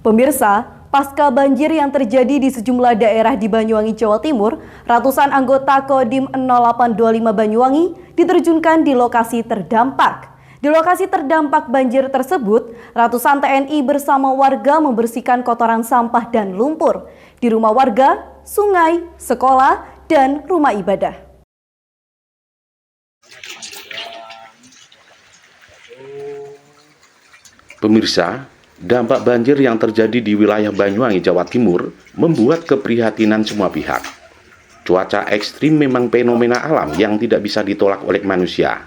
Pemirsa, pasca banjir yang terjadi di sejumlah daerah di Banyuwangi, Jawa Timur, ratusan anggota Kodim 0825 Banyuwangi diterjunkan di lokasi terdampak. Di lokasi terdampak banjir tersebut, ratusan TNI bersama warga membersihkan kotoran sampah dan lumpur di rumah warga, sungai, sekolah, dan rumah ibadah. Pemirsa, dampak banjir yang terjadi di wilayah Banyuwangi, Jawa Timur membuat keprihatinan semua pihak. Cuaca ekstrim memang fenomena alam yang tidak bisa ditolak oleh manusia.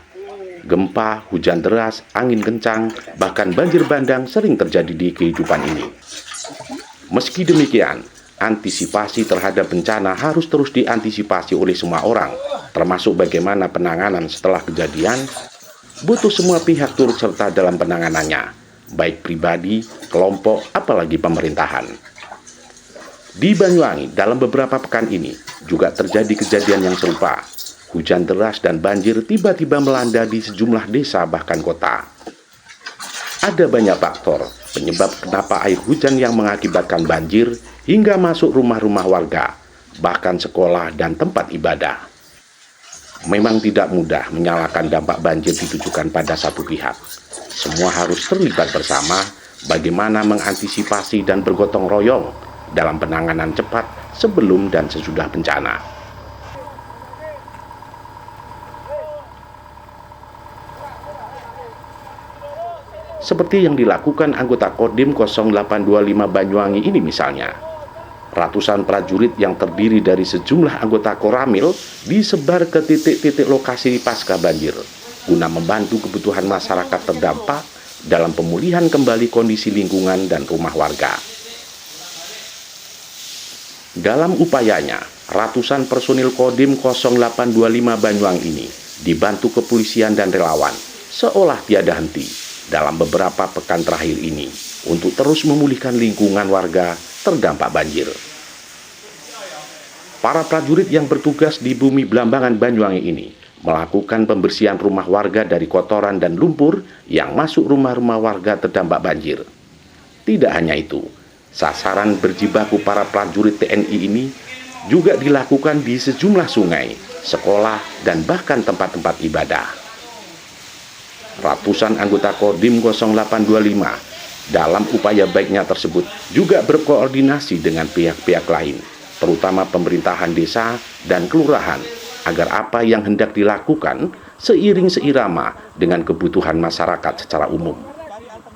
Gempa, hujan deras, angin kencang, bahkan banjir bandang sering terjadi di kehidupan ini. Meski demikian, antisipasi terhadap bencana harus terus diantisipasi oleh semua orang, termasuk bagaimana penanganan setelah kejadian. Butuh semua pihak turut serta dalam penanganannya, baik pribadi, kelompok, apalagi pemerintahan. Di Banyuwangi, dalam beberapa pekan ini, juga terjadi kejadian yang serupa. Hujan deras dan banjir tiba-tiba melanda di sejumlah desa bahkan kota. Ada banyak faktor penyebab kenapa air hujan yang mengakibatkan banjir hingga masuk rumah-rumah warga, bahkan sekolah dan tempat ibadah. Memang tidak mudah menyalahkan dampak banjir ditujukan pada satu pihak. Semua harus terlibat bersama bagaimana mengantisipasi dan bergotong royong dalam penanganan cepat sebelum dan sesudah bencana. Seperti yang dilakukan anggota Kodim 0825 Banyuwangi ini misalnya. Ratusan prajurit yang terdiri dari sejumlah anggota Koramil disebar ke titik-titik lokasi pasca banjir guna membantu kebutuhan masyarakat terdampak dalam pemulihan kembali kondisi lingkungan dan rumah warga. Dalam upayanya, ratusan personil Kodim 0825 Banyuwangi ini dibantu kepolisian dan relawan seolah tiada henti dalam beberapa pekan terakhir ini untuk terus memulihkan lingkungan warga terdampak banjir. Para prajurit yang bertugas di Bumi Blambangan Banyuwangi ini melakukan pembersihan rumah warga dari kotoran dan lumpur yang masuk rumah-rumah warga terdampak banjir. Tidak hanya itu, sasaran berjibaku para prajurit TNI ini juga dilakukan di sejumlah sungai, sekolah, dan bahkan tempat-tempat ibadah. Ratusan anggota Kodim 0825 dalam upaya baiknya tersebut juga berkoordinasi dengan pihak-pihak lain, terutama pemerintahan desa dan kelurahan, agar apa yang hendak dilakukan seiring seirama dengan kebutuhan masyarakat secara umum.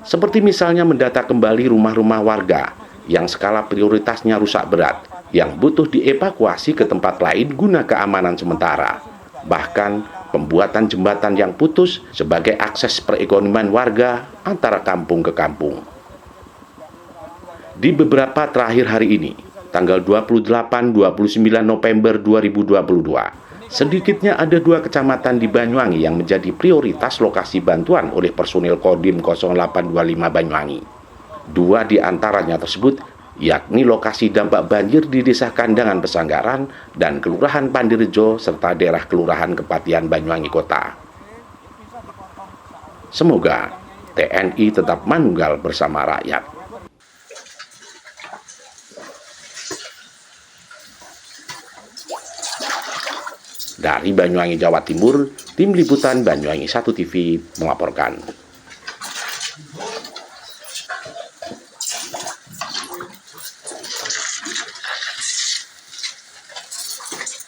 Seperti misalnya mendata kembali rumah-rumah warga yang skala prioritasnya rusak berat, yang butuh dievakuasi ke tempat lain guna keamanan sementara. Bahkan pembuatan jembatan yang putus sebagai akses perekonomian warga antara kampung ke kampung. Di beberapa terakhir hari ini, tanggal 28-29 November 2022, sedikitnya ada 2 kecamatan di Banyuwangi yang menjadi prioritas lokasi bantuan oleh personil Kodim 0825 Banyuwangi. 2 di antaranya tersebut yakni lokasi dampak banjir di Desa Kandangan Pesanggaran dan Kelurahan Pandirejo serta daerah Kelurahan Kepatihan Banyuwangi Kota. Semoga TNI tetap manunggal bersama rakyat. Dari Banyuwangi, Jawa Timur, Tim Liputan Banyuwangi 1 TV melaporkan.